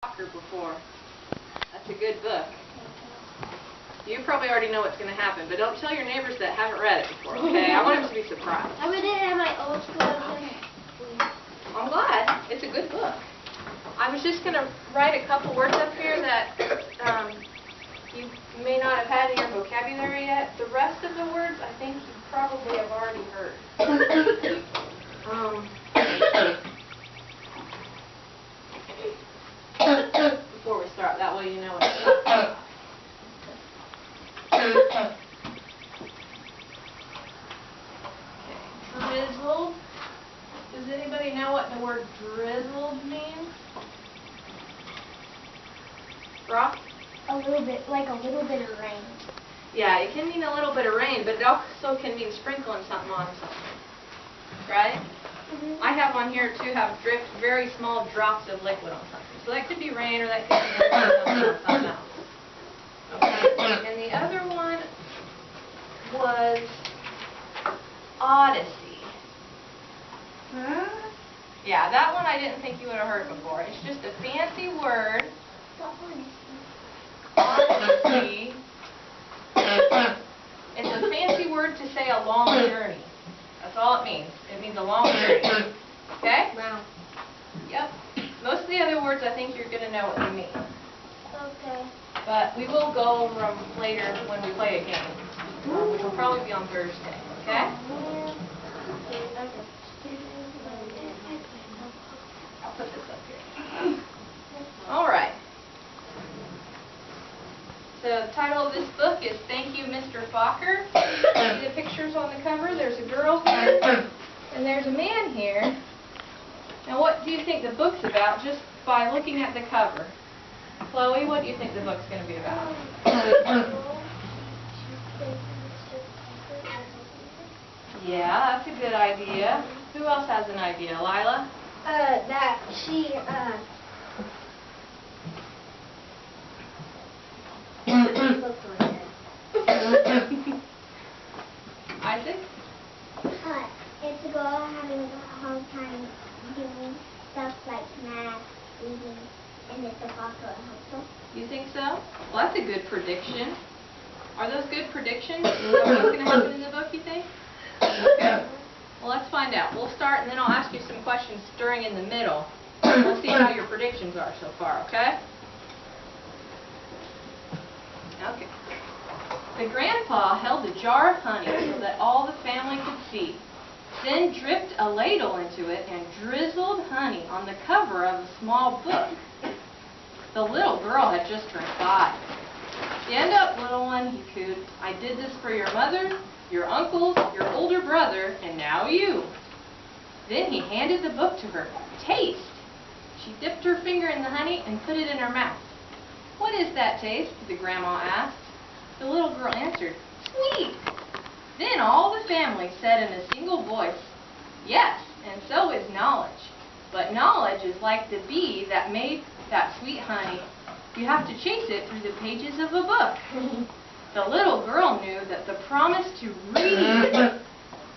Falker before. That's a good book. You probably already know what's going to happen, but don't tell your neighbors that haven't read it before, okay? I want them to be surprised. I read it at my old school. I'm glad. It's a good book. I was just going to write a couple words up here that you may not have had in your vocabulary yet. The rest of the words, I think you probably have already heard. Before we start, that way you know what it's about. Okay. Drizzled. Does anybody know what the word drizzled means? Rock? A little bit, like a little bit of rain. Yeah, it can mean a little bit of rain, but it also can mean sprinkling something on something. Right? Mm-hmm. I have on here to have drift very small drops of liquid on something. So that could be rain or that could be something else. Okay. And the other one was Odyssey. Huh? Yeah, that one I didn't think you would have heard before. It's just a fancy word. What one? Odyssey. It's a fancy word to say a long journey. That's all it means. It means a long journey. Okay? Wow. Yep. Most of the other words I think you're going to know what they mean. Okay. But we will go over them later when we play a game, which will probably be on Thursday. Okay? I'll put this up here. Alright. The title of this book is Thank You, Mr. Falker. See the pictures on the cover? There's a girl here, and there's a man here. Now what do you think the book's about just by looking at the cover? Chloe, what do you think the book's going to be about? Yeah, that's a good idea. Who else has an idea? Lila? That she, Isaac? it's a girl having a hard time doing stuff like math, reading, and it's a Falker also. You think so? Well, that's a good prediction. Are those good predictions? Is that what's going to happen in the book, you think? Okay. Well, let's find out. We'll start, and then I'll ask you some questions during in the middle. We'll see how your predictions are so far, okay? Okay. The grandpa held a jar of honey so that all the family could see, then dripped a ladle into it and drizzled honey on the cover of a small book. The little girl had just turned 5. Stand up, little one, he cooed. I did this for your mother, your uncles, your older brother, and now you. Then he handed the book to her. Taste! She dipped her finger in the honey and put it in her mouth. What is that taste? The grandma asked. The little girl answered, Sweet! Then all the family said in a single voice, Yes, and so is knowledge. But knowledge is like the bee that made that sweet honey. You have to chase it through the pages of a book. The little girl knew that the promise to read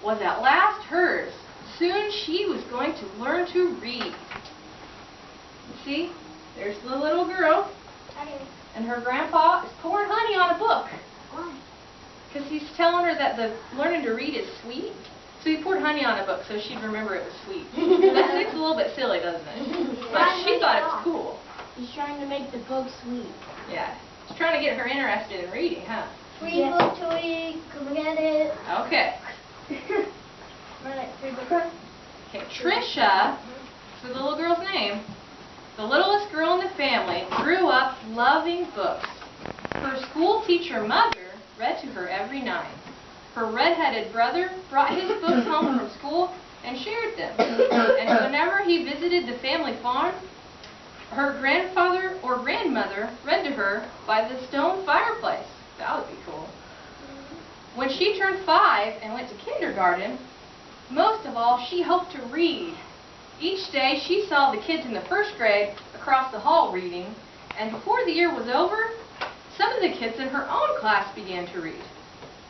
was at last hers. Soon she was going to learn to read. See, there's the little girl, and her grandpa is pouring honey on a book. Why? Because he's telling her that the learning to read is sweet. So he poured honey on a book so she'd remember it was sweet. That seems a little bit silly, doesn't it? But she thought it was cool. He's trying to make the book sweet. Yeah. He's trying to get her interested in reading, huh? Free book to read. Come get it. Okay. Free book. Okay, Trisha, for the little girl's name, the littlest girl in the family, grew up loving books. Her school teacher mother read to her every night. Her red-headed brother brought his books home from school and shared them. And whenever he visited the family farm, her grandfather or grandmother read to her by the stone fireplace. That would be cool. When she turned 5 and went to kindergarten, most of all, she hoped to read. Each day, she saw the kids in the first grade across the hall reading, and before the year was over, some of the kids in her own class began to read.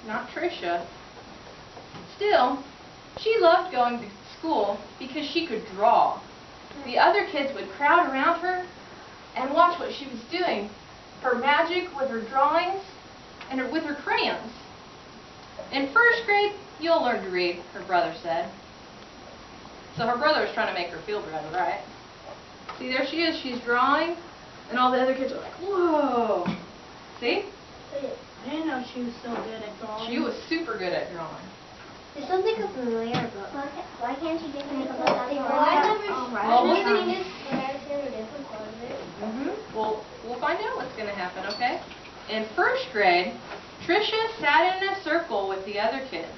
Not Trisha. Still, she loved going to school because she could draw. The other kids would crowd around her, and watch what she was doing. Her magic with her drawings and with her crayons. In first grade, you'll learn to read, her brother said. So her brother was trying to make her feel better, right? See, there she is. She's drawing, and all the other kids are like, whoa. See? I didn't know she was so good at drawing. She was super good at drawing. This sounds like a familiar book. Why can't you just make a book that's Well, we'll find out what's going to happen, okay? In first grade, Tricia sat in a circle with the other kids.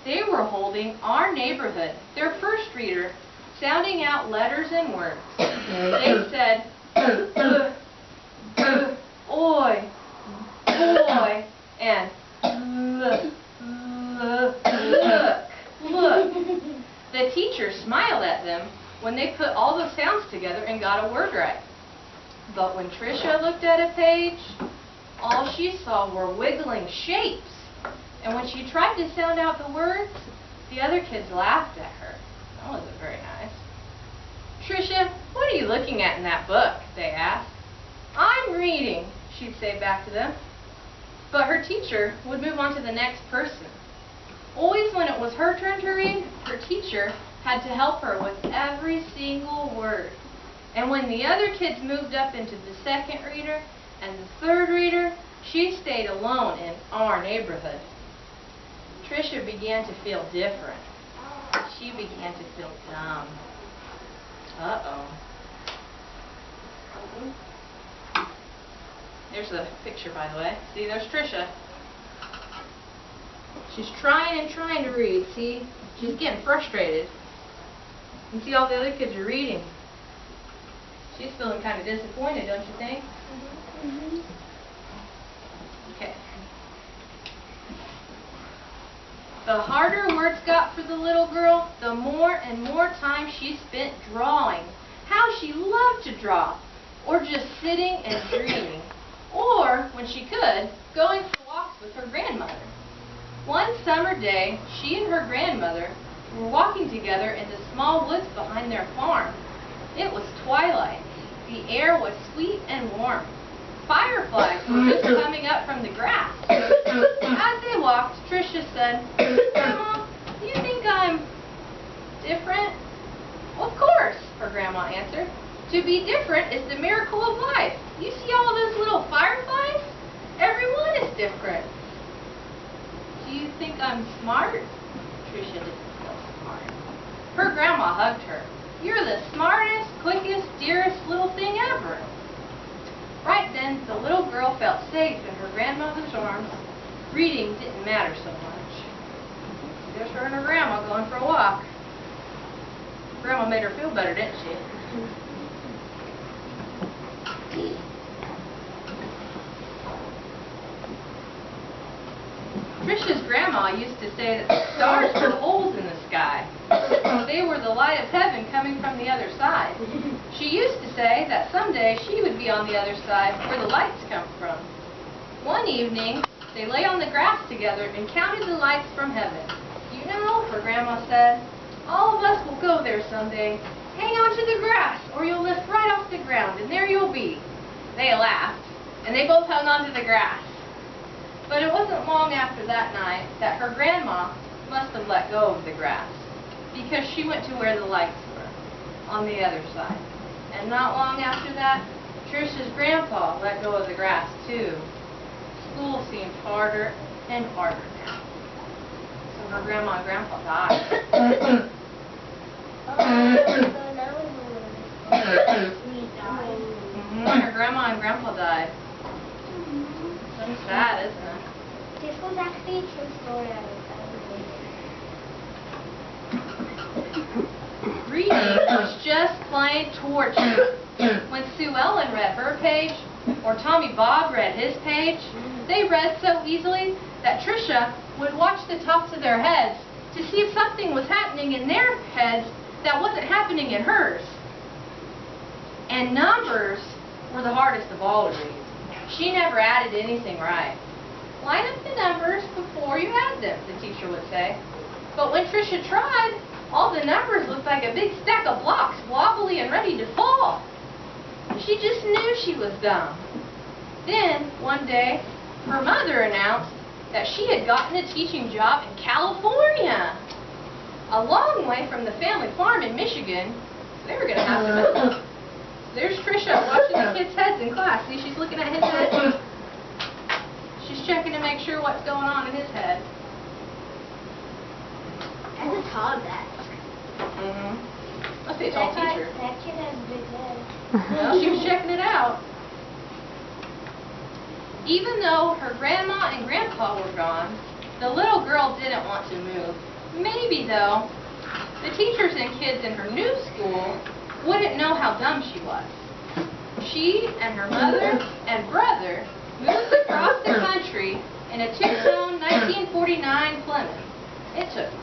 They were holding Our Neighborhood, their first reader, sounding out letters and words. They said, oi, boy, and look. The teacher smiled at them when they put all the sounds together and got a word right. But when Tricia looked at a page, all she saw were wiggling shapes. And when she tried to sound out the words, the other kids laughed at her. That wasn't very nice. Tricia, what are you looking at in that book? They asked. I'm reading, she'd say back to them. But her teacher would move on to the next person. Always when it was her turn to read, her teacher had to help her with every single word. And when the other kids moved up into the second reader and the third reader, she stayed alone in Our Neighborhood. Tricia began to feel different. She began to feel dumb. Uh-oh. There's a picture, by the way. See, there's Tricia. She's trying and trying to read. See, she's getting frustrated. You see all the other kids are reading. She's feeling kind of disappointed, don't you think? Mm-hmm. Okay. The harder words got for the little girl, the more and more time she spent drawing. How she loved to draw, or just sitting and dreaming, or, when she could, going for walks with her grandmother. One summer day, she and her grandmother were walking together in the small woods behind their farm. It was twilight. The air was sweet and warm. Fireflies were just coming up from the grass. As they walked, Tricia said, Grandma, do you think I'm different? Of course, her grandma answered. To be different is the miracle of life. You see all those little fireflies? Everyone is different. Do you think I'm smart? Tricia didn't feel smart. Her grandma hugged her. You're the smartest, quickest, dearest little thing ever. Right then, the little girl felt safe in her grandmother's arms. Reading didn't matter so much. There's her and her grandma going for a walk. Grandma made her feel better, didn't she? Tricia's grandma used to say that the stars were holes in the sky. They were the light of heaven coming from the other side. She used to say that someday she would be on the other side where the lights come from. One evening, they lay on the grass together and counted the lights from heaven. You know, her grandma said, all of us will go there someday. Hang on to the grass or you'll lift right off the ground and there you'll be. They laughed and they both hung on to the grass. But it wasn't long after that night that her grandma must have let go of the grass, because she went to where the lights were, on the other side. And not long after that, Tricia's grandpa let go of the grass too. School seemed harder and harder now. So her grandma and grandpa died. Her grandma and grandpa died. So sad, isn't it? This was actually a true story. Reading was just plain torture. When Sue Ellen read her page, or Tommy Bob read his page, they read so easily that Tricia would watch the tops of their heads to see if something was happening in their heads that wasn't happening in hers. And numbers were the hardest of all to read. She never added anything right. Line up the numbers before you add them, the teacher would say. But when Tricia tried, all the numbers looked like a big stack of blocks, wobbly and ready to fall. She just knew she was dumb. Then, one day, her mother announced that she had gotten a teaching job in California, a long way from the family farm in Michigan. They were going to have to move. There's Trisha watching the kids' heads in class. See, she's looking at his head. She's checking to make sure what's going on in his head. That's a tall desk. Must be a tall teacher. That kid has a big head. Well, she was checking it out. Even though her grandma and grandpa were gone, the little girl didn't want to move. Maybe, though, the teachers and kids in her new school wouldn't know how dumb she was. She and her mother and brother moved across the country in a two-tone 1949 Plymouth. It took